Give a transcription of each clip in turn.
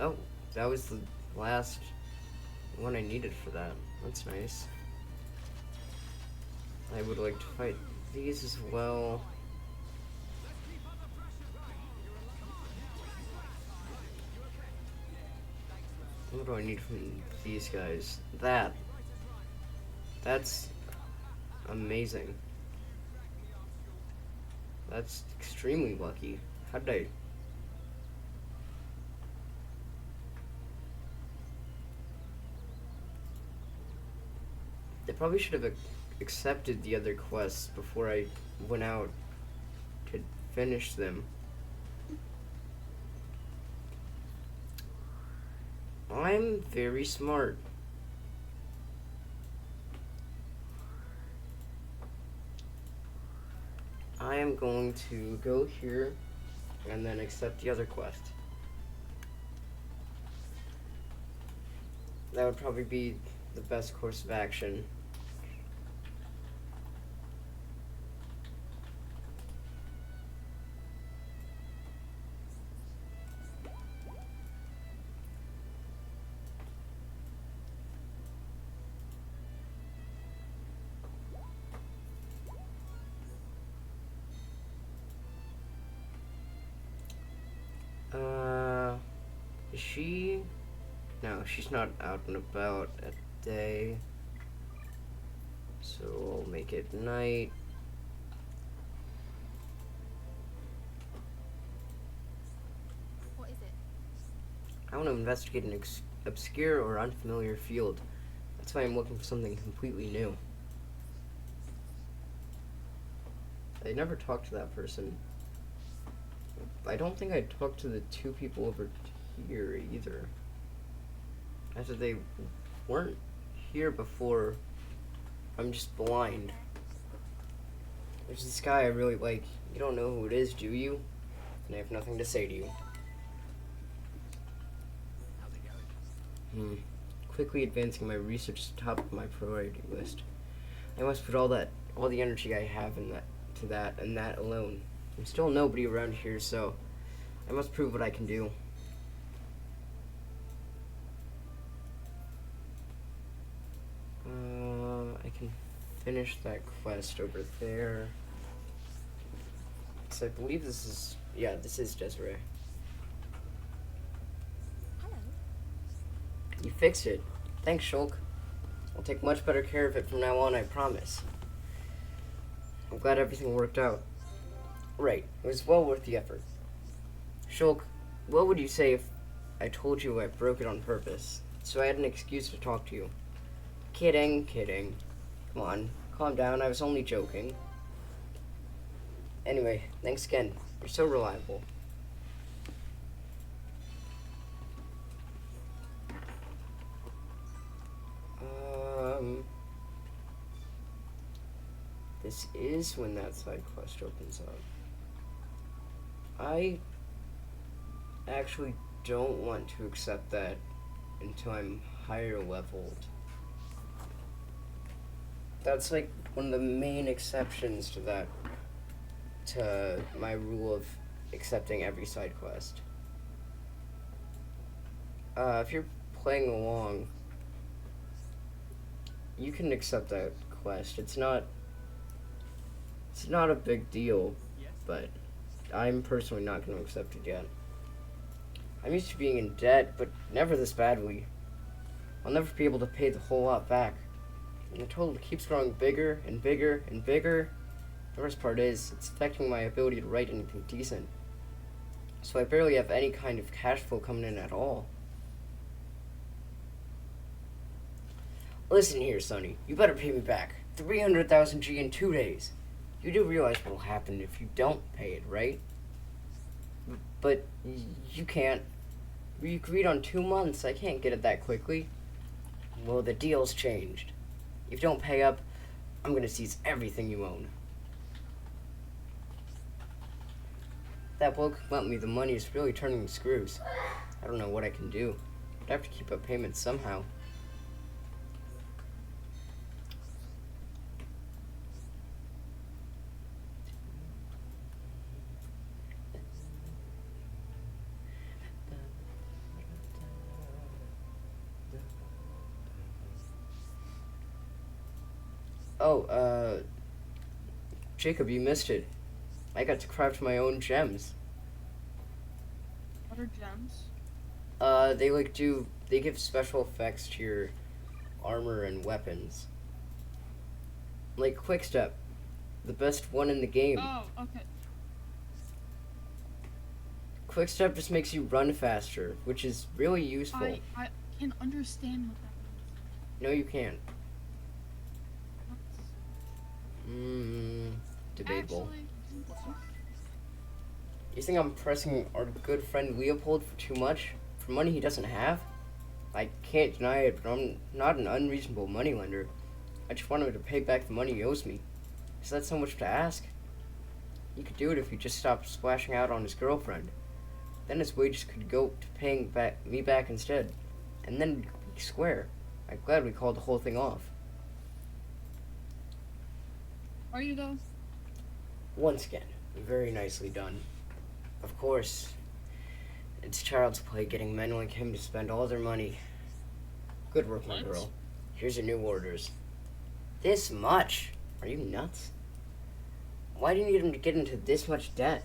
Oh, that was the last one I needed for that. That's nice. I would like to fight these as well. What do I need from these guys? That's amazing. That's extremely lucky. How did I... I probably should have accepted the other quests before I went out to finish them. I'm very smart. I am going to go here and then accept the other quest. That would probably be the best course of action. Is she? No, she's not out and about at day. So I'll make it night. What is it? I want to investigate an obscure or unfamiliar field. That's why I'm looking for something completely new. I never talked to that person. I don't think I talked to the two people over here either. After they weren't here before, I'm just blind. There's this guy I really like. You don't know who it is, do you? And I have nothing to say to you. How's it going? Quickly advancing my research to the top of my priority list. I must put all the energy I have in that and that alone. I'm still nobody around here, so I must prove what I can do. I can finish that quest over there. So I believe this is Desiree. Hello. You fixed it. Thanks, Shulk. I'll take much better care of it from now on, I promise. I'm glad everything worked out. Right, it was well worth the effort. Shulk, what would you say if I told you I broke it on purpose, so I had an excuse to talk to you? Kidding. Come on, calm down, I was only joking. Anyway, thanks again. You're so reliable. This is when that side quest opens up. I actually don't want to accept that until I'm higher leveled. That's like one of the main exceptions to my rule of accepting every side quest. If you're playing along, you can accept that quest. It's not a big deal, but I'm personally not going to accept it yet. I'm used to being in debt, but never this badly. I'll never be able to pay the whole lot back. And the total keeps growing bigger and bigger and bigger. The worst part is, it's affecting my ability to write anything decent. So I barely have any kind of cash flow coming in at all. Listen here, Sonny. You better pay me back. 300,000 G in 2 days. You do realize what will happen if you don't pay it, right? But you can't. We agreed on 2 months. I can't get it that quickly. Well, the deal's changed. If you don't pay up, I'm gonna seize everything you own. That bloke who lent me the money is really turning the screws. I don't know what I can do. I'd have to keep up payments somehow. Oh, Jacob, you missed it. I got to craft my own gems. What are gems? They give special effects to your armor and weapons. Like Quickstep, the best one in the game. Oh, okay. Quickstep just makes you run faster, which is really useful. I can understand what that means. No, you can't. What? Debatable. Actually, You think I'm pressing our good friend Leopold for too much? For money he doesn't have? I can't deny it, but I'm not an unreasonable moneylender. I just want him to pay back the money he owes me. Is that so much to ask? He could do it if he just stopped splashing out on his girlfriend. Then his wages could go to paying me back instead. And then we'd be square. I'm glad we called the whole thing off. are you though? Once again, very nicely done. Of course, it's child's play getting men like him to spend all their money. Good work, my What? girl. Here's your new orders. This much? Are you nuts? Why do you need him to get into this much debt?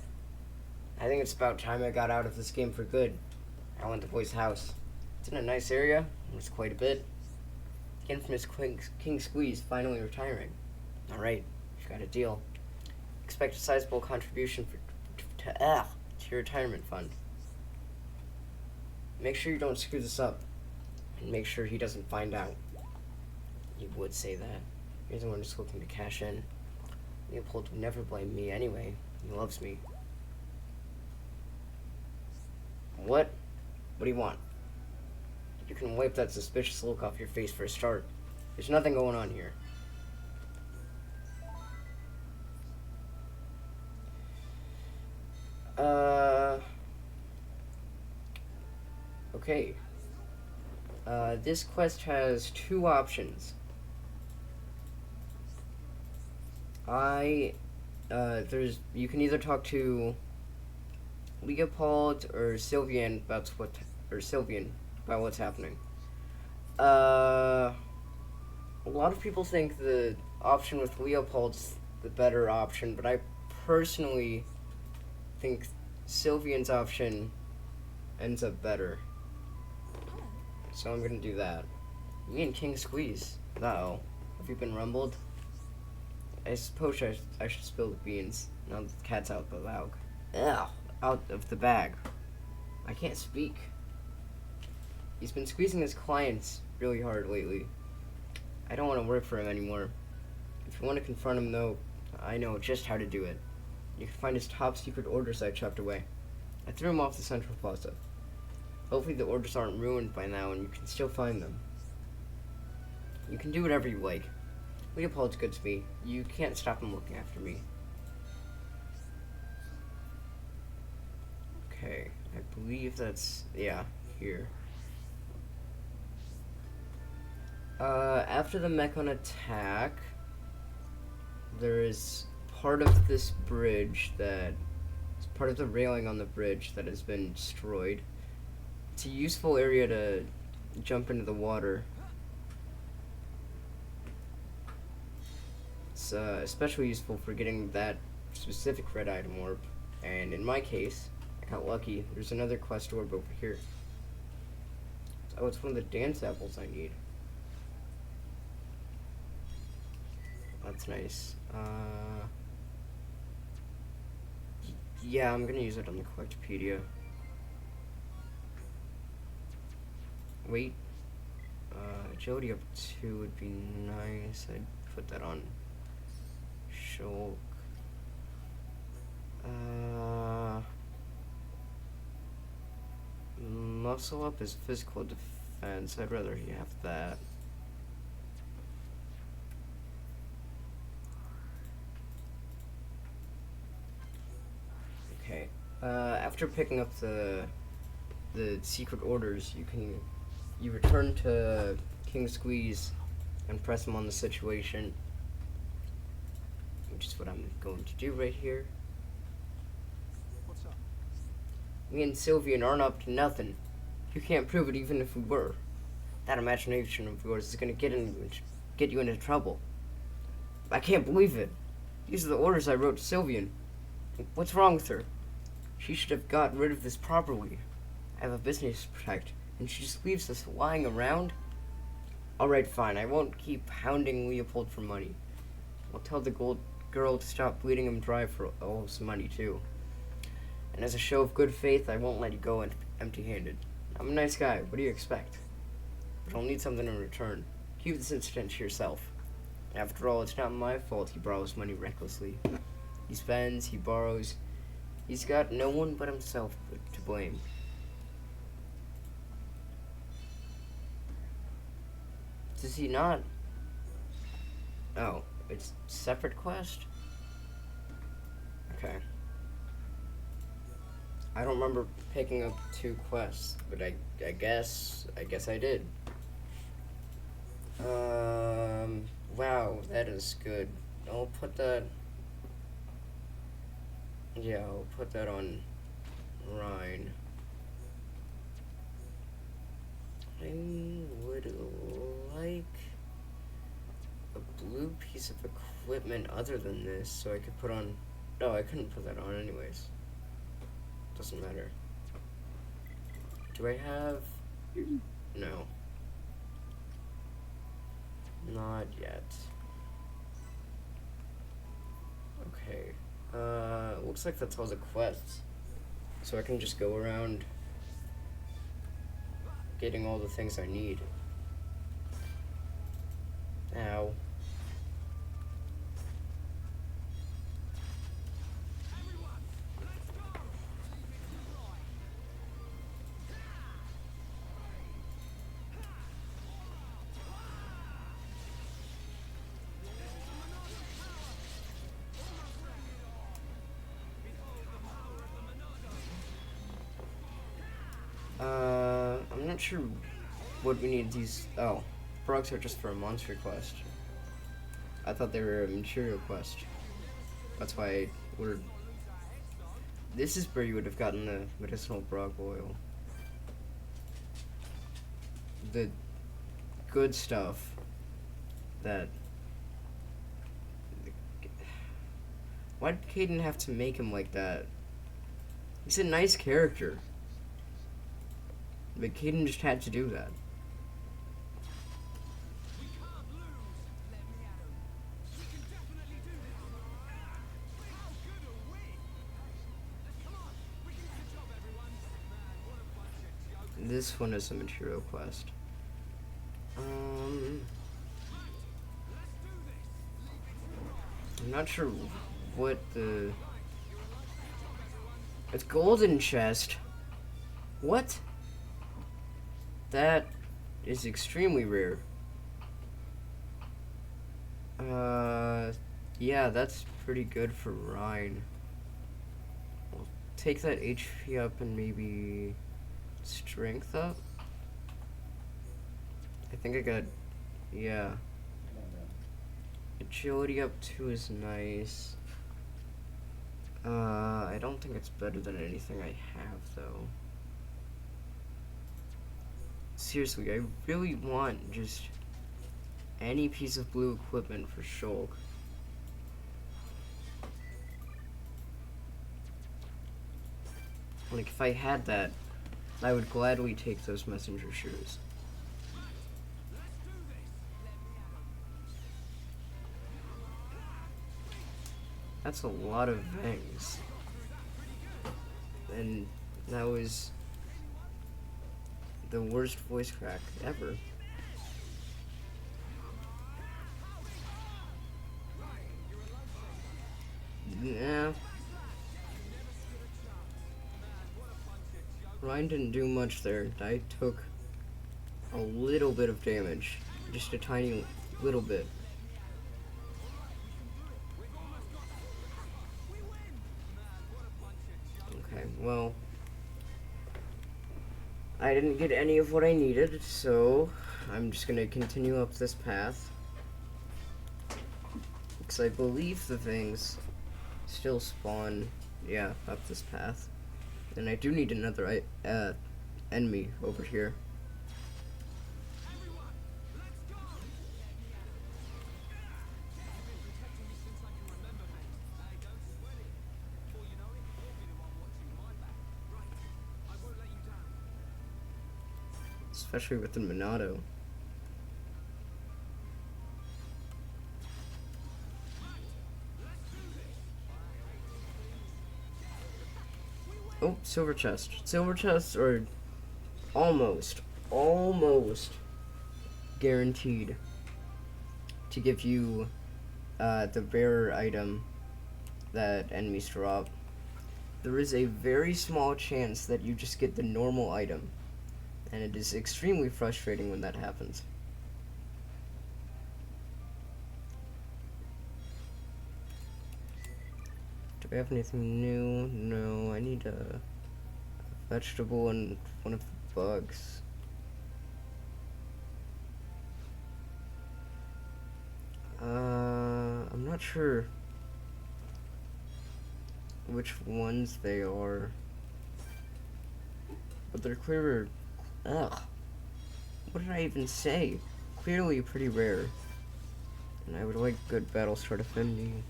I think it's about time I got out of this game for good. I want the boy's house. It's in a nice area. It's quite a bit. The infamous King Squeeze finally retiring. Alright, you've got a deal. Expect a sizable contribution to your retirement fund. Make sure you don't screw this up. And make sure he doesn't find out. You would say that. You're the one who's looking to cash in. Leopold would never blame me anyway. He loves me. What? What do you want? You can wipe that suspicious look off your face for a start. There's nothing going on here. Okay. This quest has two options. You can either talk to Leopold or Sylvian about what's happening. A lot of people think the option with Leopold's the better option, but I personally think Sylvian's option ends up better. So I'm gonna do that. Me and King Squeeze. Uh-oh. Have you been rumbled? I suppose I should spill the beans. Now the cat's out the bag. Ugh. Out of the bag. I can't speak. He's been squeezing his clients really hard lately. I don't want to work for him anymore. If you want to confront him, though, I know just how to do it. You can find his top secret orders I chopped away. I threw him off the central plaza. Hopefully the orders aren't ruined by now and you can still find them. You can do whatever you like. Leopold's good to me. You can't stop him looking after me. Okay, I believe that's, yeah, here. After the Mechon attack, there is part of this bridge it's part of the railing on the bridge that has been destroyed. It's a useful area to jump into the water. It's especially useful for getting that specific red item orb. And in my case, I got lucky. There's another quest orb over here. Oh, it's one of the dance apples I need. That's nice. Yeah, I'm gonna use it on the Collectopedia. Wait. Agility up 2 would be nice. I'd put that on Shulk. Muscle up is physical defense. I'd rather he have that. Okay. After picking up the secret orders, you return to King Squeeze and press him on the situation, which is what I'm going to do right here. What's up? Me and Sylvian aren't up to nothing. You can't prove it even if we were. That imagination of yours is gonna get you into trouble. I can't believe it. These are the orders I wrote to Sylvian. What's wrong with her? She should have got rid of this properly. I have a business to protect, and she just leaves us lying around? Alright, fine. I won't keep hounding Leopold for money. I'll tell the gold girl to stop bleeding him dry for all his money, too. And as a show of good faith, I won't let you go empty-handed. I'm a nice guy. What do you expect? But I'll need something in return. Keep this incident to yourself. After all, it's not my fault he borrows money recklessly. He spends, he borrows. He's got no one but himself to blame. Does he not? Oh, it's separate quest? Okay. I don't remember picking up 2 quests, but I guess I did. Wow, that is good. I'll put that. Yeah, I'll put that on Rhine. I would like a blue piece of equipment other than this, so I could put on. No, I couldn't put that on anyways. Doesn't matter. Do I have? No. Not yet. Okay. Looks like that's all the quests. So I can just go around getting all the things I need. Ow. I'm not sure what we need these. Oh, frogs are just for a monster quest. I thought they were a material quest. That's why I ordered. This is where you would have gotten the medicinal frog oil. The good stuff that. Why did Caden have to make him like that? He's a nice character. But Caden just had to do that. This one is a material quest. I'm not sure what the. It's golden chest. What? That is extremely rare. Yeah, that's pretty good for Rhine. I'll take that HP up and maybe strength up. I think I got, yeah. Agility up 2 is nice. I don't think it's better than anything I have, though. Seriously, I really want just any piece of blue equipment for Shulk. Like, if I had that, I would gladly take those messenger shoes. That's a lot of vangs. And that was the worst voice crack ever. Yeah. Ryan didn't do much there. I took a little bit of damage. Just a tiny little bit. Okay, well, I didn't get any of what I needed, so I'm just gonna continue up this path. Because I believe the things still spawn, yeah, up this path. And I do need another enemy over here. especially with the Monado. Oh, silver chest. Silver chests are almost guaranteed to give you the rarer item that enemies drop. There is a very small chance that you just get the normal item, and it is extremely frustrating when that happens. Do we have anything new? No, I need a vegetable and one of the bugs. I'm not sure which ones they are, but they're clearer. Ugh. What did I even say? Clearly pretty rare. And I would like good Battlestar defending.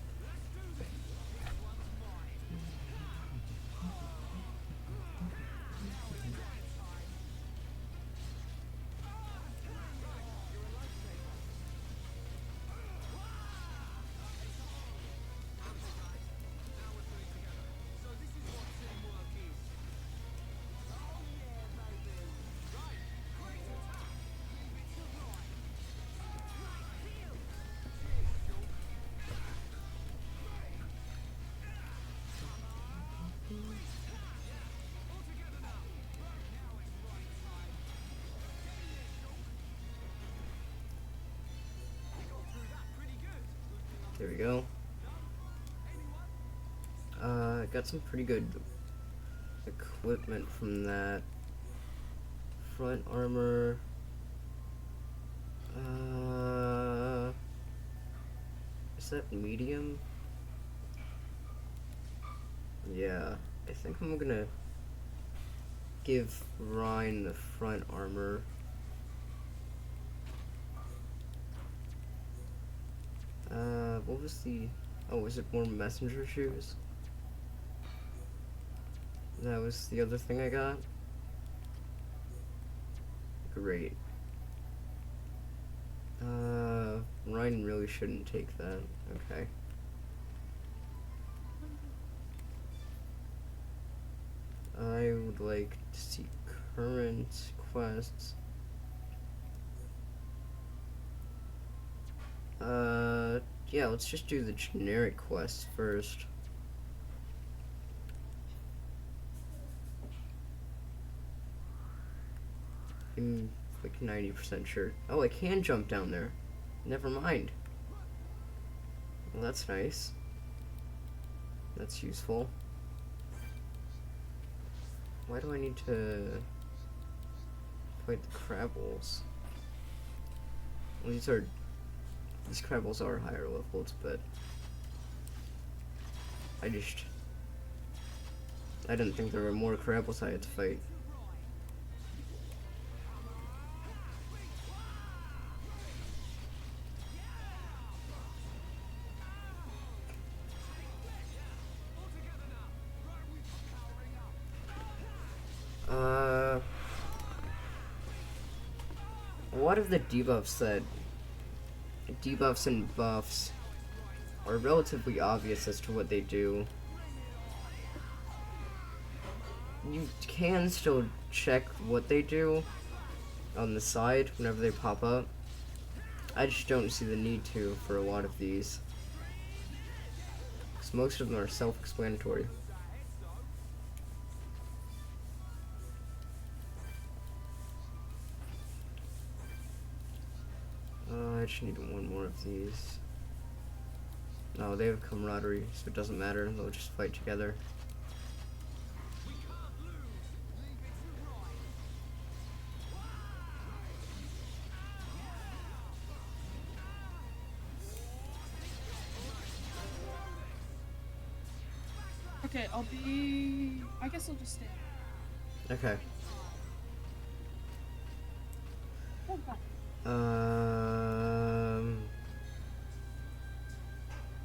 There we go. Got some pretty good equipment from that. Front armor. Is that medium? Yeah, I think I'm gonna give Ryan the front armor. What was the... Oh, was it more messenger shoes? That was the other thing I got? Great. Ryan really shouldn't take that. Okay. I would like to see current quests. Yeah, let's just do the generic quests first. I'm like 90% sure. Oh, I can jump down there. Never mind. Well, that's nice. That's useful. Why do I need to fight the Crabbles? Well, these Crabbles are higher levels, but I didn't think there were more Crabbles I had to fight. A lot of the debuffs and buffs are relatively obvious as to what they do. You can still check what they do on the side whenever they pop up. I just don't see the need to for a lot of these, because most of them are self-explanatory. I just need one more of these. Oh, they have camaraderie, so it doesn't matter. They'll just fight together. Okay, I guess I'll just stay. Okay. Oh, God.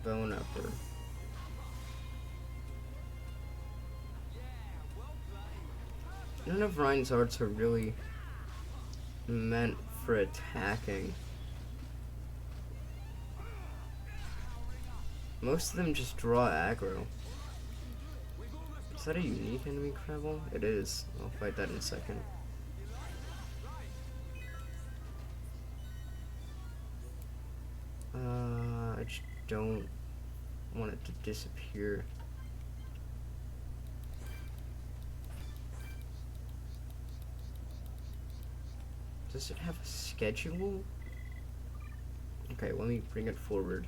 Bone upper. None of Ryan's arts are really meant for attacking. Most of them just draw aggro. Is that a unique enemy Crabble? It is. I'll fight that in a second. I just don't want it to disappear. Does it have a schedule? Okay, let me bring it forward.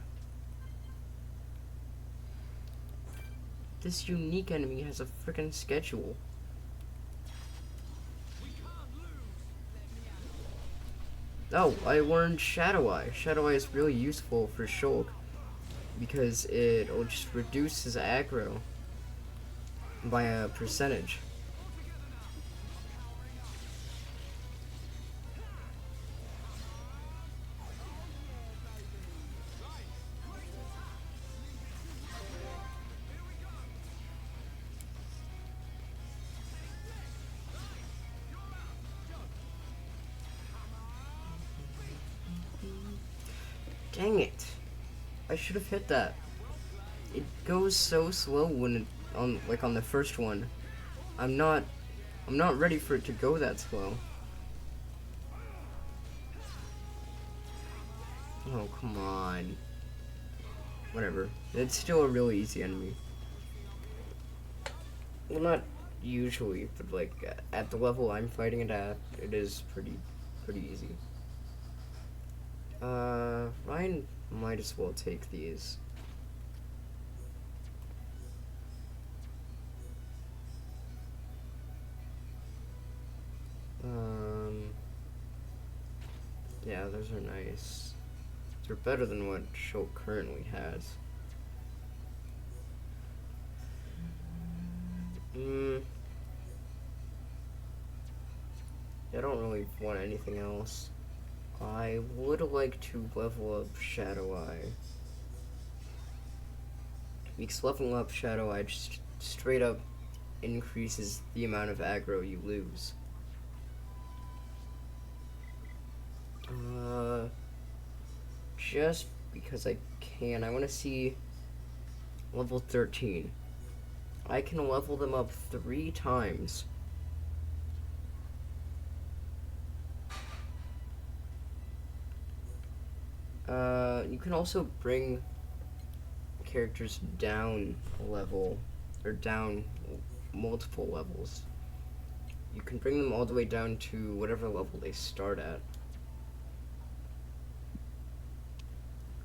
This unique enemy has a freaking schedule. Oh, I learned Shadow Eye. Shadow Eye is really useful for Shulk because it'll just reduce his aggro by a percentage. Dang it. I should have hit that. It goes so slow when it on the first one. I'm not ready for it to go that slow. Oh, come on. Whatever. It's still a really easy enemy. Well, not usually, but like at the level I'm fighting it at, it is pretty easy. Ryan might as well take these. Yeah, those are nice. They're better than what Shulk currently has. I don't really want anything else. I would like to level up Shadow Eye. Because leveling up Shadow Eye just straight up increases the amount of aggro you lose. Just because I can. I want to see level 13. I can level them up 3 times. You can also bring characters down a level, or down multiple levels. You can bring them all the way down to whatever level they start at.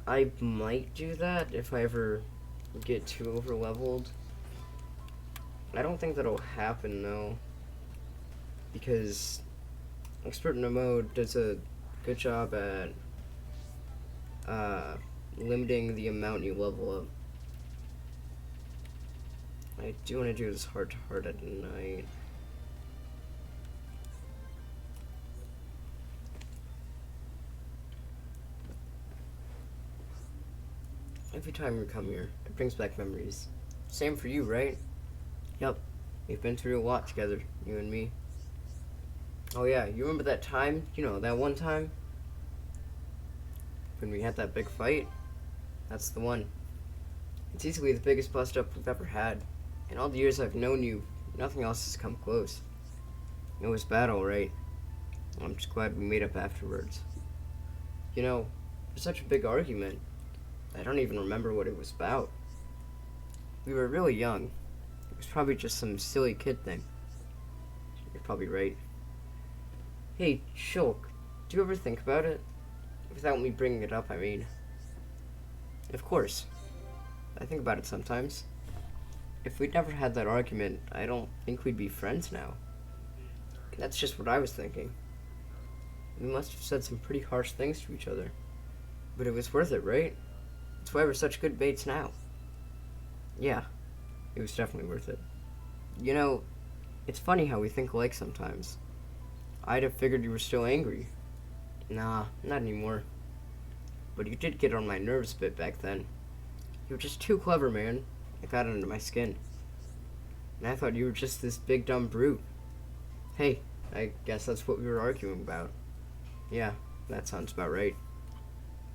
I might do that if I ever get too over leveled. I don't think that'll happen though, because Expert in a Mode does a good job at limiting the amount you level up. I do want to do this heart to heart at night. Every time we come here, it brings back memories. Same for you, right? Yup. We've been through a lot together, you and me. Oh yeah, you remember that time? You know, that one time? When we had that big fight? That's the one. It's easily the biggest bust-up we've ever had. In all the years I've known you, nothing else has come close. It was bad, alright. I'm just glad we made up afterwards. You know, it was such a big argument. I don't even remember what it was about. We were really young. It was probably just some silly kid thing. You're probably right. Hey, Shulk, do you ever think about it? Without me bringing it up, I mean. Of course. I think about it sometimes. If we'd never had that argument, I don't think we'd be friends now. That's just what I was thinking. We must have said some pretty harsh things to each other. But it was worth it, right? That's why we're such good mates now. Yeah, it was definitely worth it. You know, it's funny how we think alike sometimes. I'd have figured you were still angry. Nah, not anymore. But you did get on my nerves a bit back then. You were just too clever, man. It got under my skin. And I thought you were just this big dumb brute. Hey, I guess that's what we were arguing about. Yeah, that sounds about right.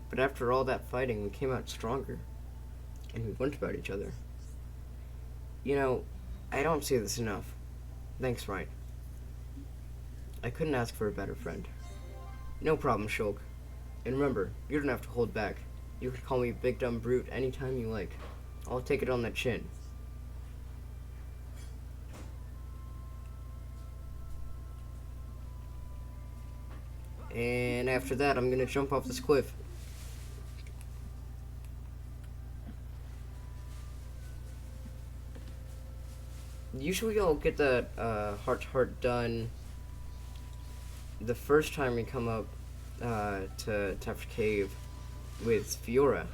But after all that fighting, we came out stronger. And we went about each other. You know, I don't say this enough. Thanks, Ryan. I couldn't ask for a better friend. No problem, Shulk. And remember, you don't have to hold back. You could call me Big Dumb Brute anytime you like. I'll take it on the chin. And after that, I'm gonna jump off this cliff. Usually I'll get that heart-to-heart done the first time we come up to Tefra Cave with Fiora.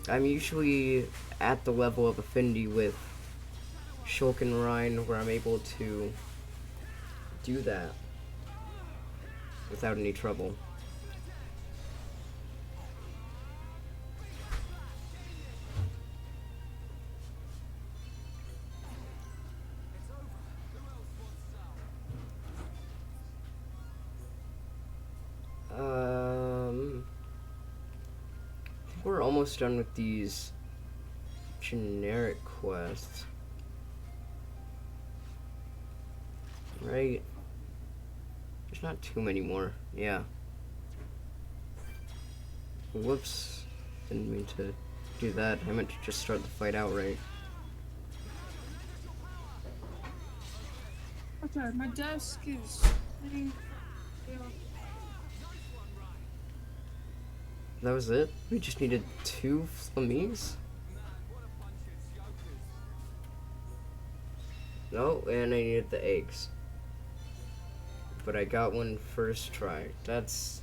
I'm usually at the level of affinity with Shulk and Rhine where I'm able to do that without any trouble. I think we're almost done with these generic quests. Right? There's not too many more. Yeah. Whoops. Didn't mean to do that. I meant to just start the fight outright. Okay, my desk is. That was it? We just needed 2 Flamies? No, and I needed the eggs. But I got one first try. That's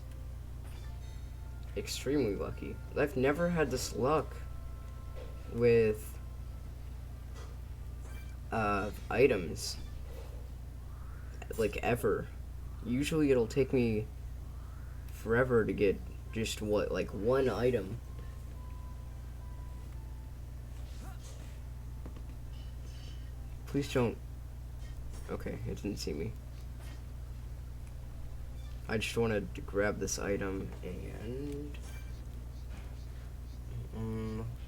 extremely lucky. I've never had this luck with items. Like, ever. Usually it'll take me forever to get just like one item. Please don't. Okay, it didn't see me. I just wanted to grab this item and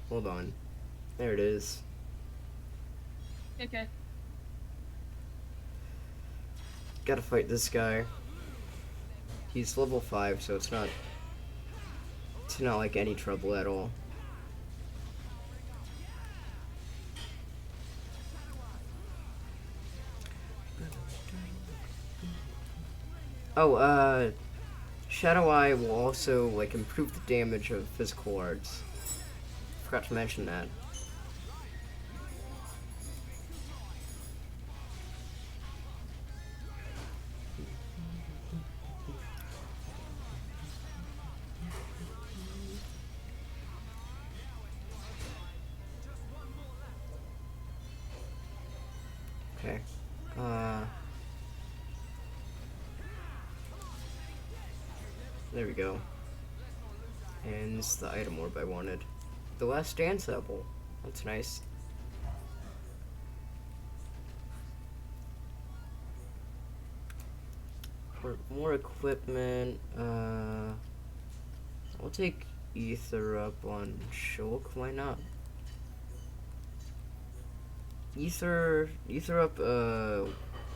hold on. There it is. Okay. Gotta fight this guy. He's level 5, so it's not like any trouble at all. Oh, Shadow Eye will also like improve the damage of physical arts. Forgot to mention that. Okay. There we go. And this is the item orb I wanted. The Last Dance apple. That's nice. For more equipment, I'll take Ether up on Shulk. Why not? Ether up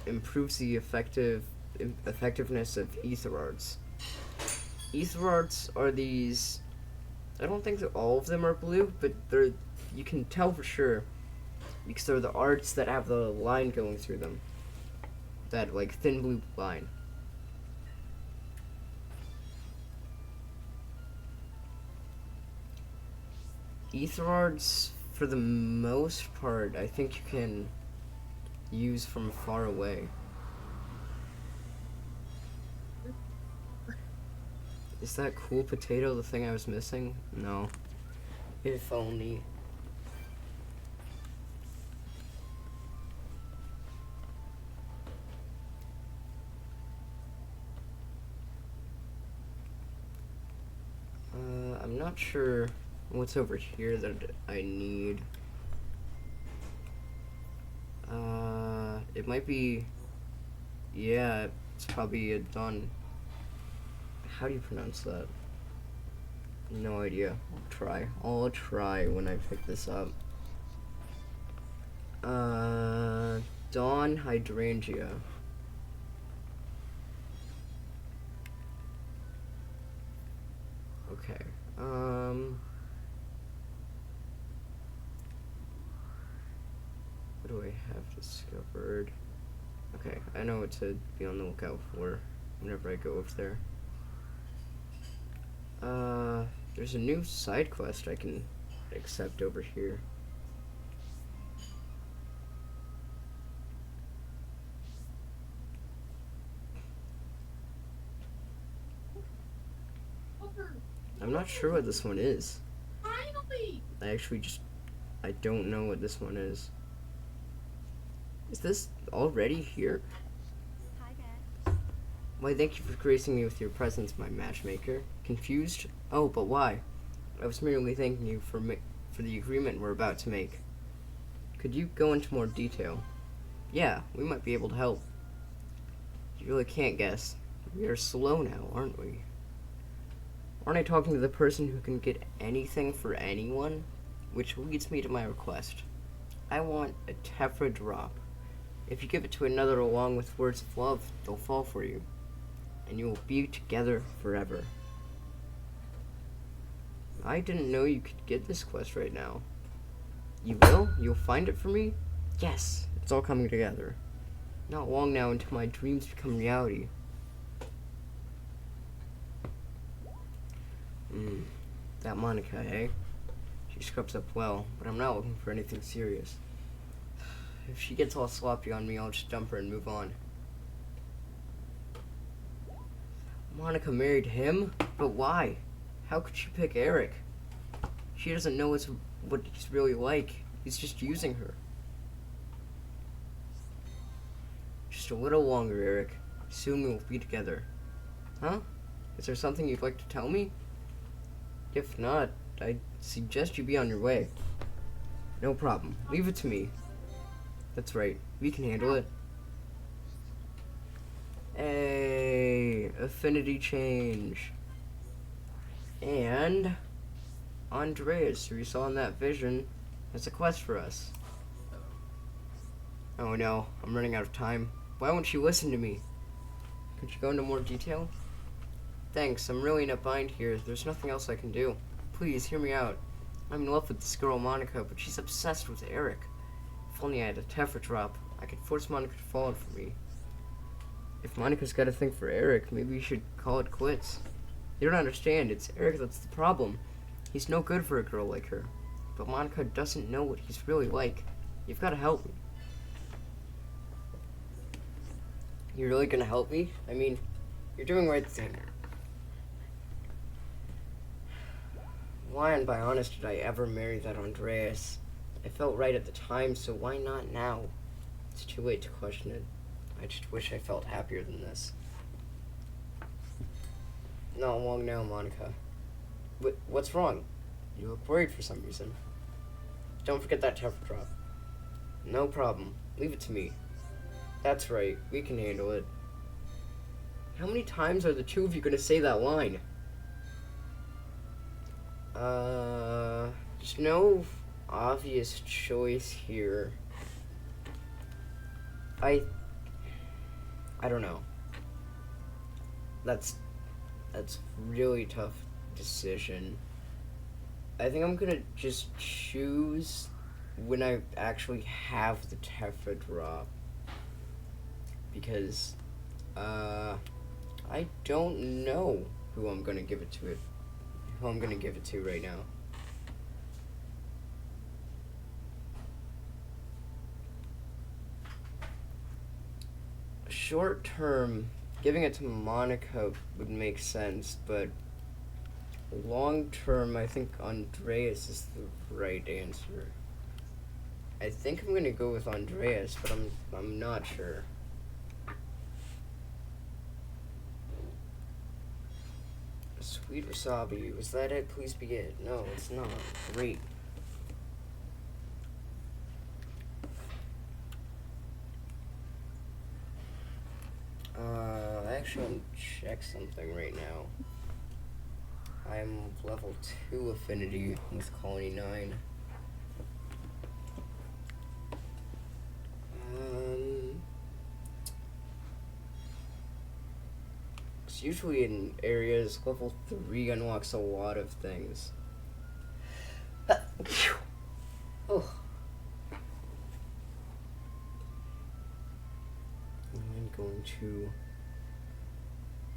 improves the effectiveness of Ether arts. Ether arts are these. I don't think that all of them are blue, but you can tell for sure because they're the arts that have the line going through them. That like thin blue line. Ether arts, for the most part, I think you can use from far away. Is that cool potato the thing I was missing? No. If only. I'm not sure what's over here that I need. It might be, yeah, It's probably a Don. How do you pronounce that? No idea. I'll try when I pick this up. Dawn hydrangea. Okay. What do I have discovered? Okay, I know what to be on the lookout for whenever I go over there. There's a new side quest I can accept over here. I'm not sure what this one is. Finally! I don't know what this one is. Is this already here? Hi there. Why, thank you for gracing me with your presence, my matchmaker. Confused? Oh, but why? I was merely thanking you for the agreement we're about to make. Could you go into more detail? Yeah, we might be able to help. You really can't guess. We are slow now, aren't we? Aren't I talking to the person who can get anything for anyone? Which leads me to my request. I want a Tephra drop. If you give it to another along with words of love, they'll fall for you. And you will be together forever. I didn't know you could get this quest right now. You will? You'll find it for me? Yes, it's all coming together. Not long now until my dreams become reality. That Monica, eh? She scrubs up well, but I'm not looking for anything serious. If she gets all sloppy on me, I'll just dump her and move on. Monica married him? But why? How could she pick Eric? She doesn't know what he's really like. He's just using her. Just a little longer, Eric. Soon we'll be together. Huh? Is there something you'd like to tell me? If not, I suggest you be on your way. No problem. Leave it to me. That's right. We can handle it. Hey, affinity change. And Andreas, who we saw in that vision, has a quest for us. Oh no, I'm running out of time. Why won't you listen to me? Could you go into more detail? Thanks, I'm really in a bind here. There's nothing else I can do. Please, hear me out. I'm in love with this girl, Monica, but she's obsessed with Eric. If only I had a Tephra drop, I could force Monica to fall for me. If Monica's got a thing for Eric, maybe we should call it quits. You don't understand, it's Eric that's the problem. He's no good for a girl like her. But Monica doesn't know what he's really like. You've got to help me. You're really gonna help me? I mean, you're doing the right thing. Why and by honest did I ever marry that Andreas? It felt right at the time, so why not now? It's too late to question it. I just wish I felt happier than this. Not long now, Monica. What's wrong? You look worried for some reason. Don't forget that Tephra drop. No problem. Leave it to me. That's right. We can handle it. How many times are the two of you going to say that line? There's no obvious choice here. I don't know. That's really tough decision. I think I'm gonna just choose when I actually have the Tephra drop. Because, I don't know who I'm gonna give it to right now. Short term, giving it to Monica would make sense, but long term, I think Andreas is the right answer. I think I'm gonna go with Andreas, but I'm not sure. Sweet wasabi, was that it? Please be it. No, it's not. Great. actually want to check something right now. I'm level 2 affinity with Colony 9. It's usually in areas, level 3 unlocks a lot of things. Oh. I'm going to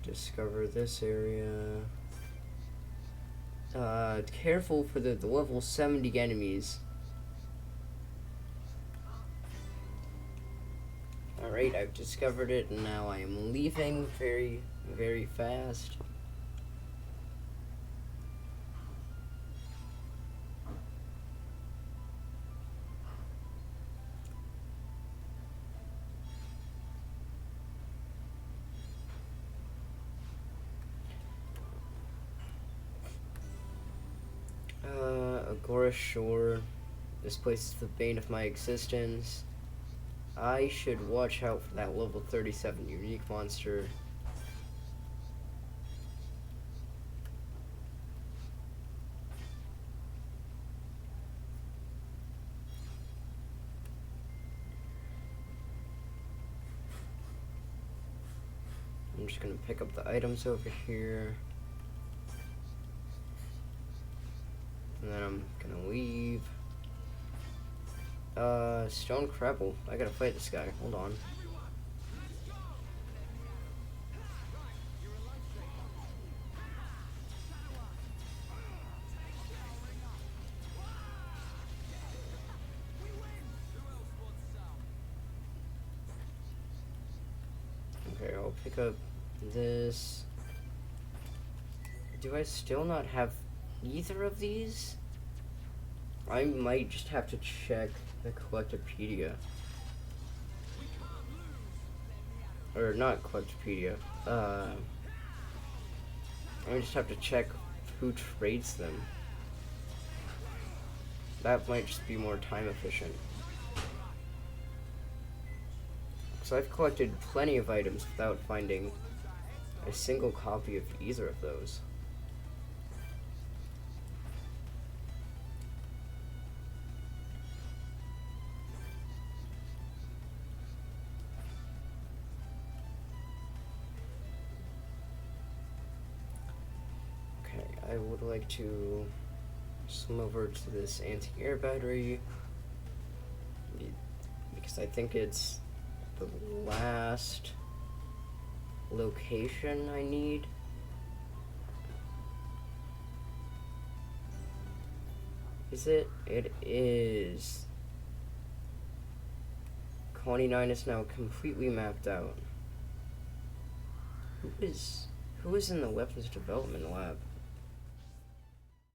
discover this area. Careful for the level 70 enemies. Alright, I've discovered it, and now I am leaving very, very fast. Agora Shore. This place is the bane of my existence. I should watch out for that level 37 unique monster. I'm just gonna pick up the items over here. And then I'm gonna leave. Stone Crabble. I gotta fight this guy. Hold on. Okay, I'll pick up this. Do I still not have either of these? I might just have to check the Collectopedia. Or not Collectopedia. I just have to check who trades them. That might just be more time efficient. So I've collected plenty of items without finding a single copy of either of those. I would like to swim over to this anti-air battery because I think it's the last location I need. Is it? It is. Colony 9 is now completely mapped out. Who is in the weapons development lab?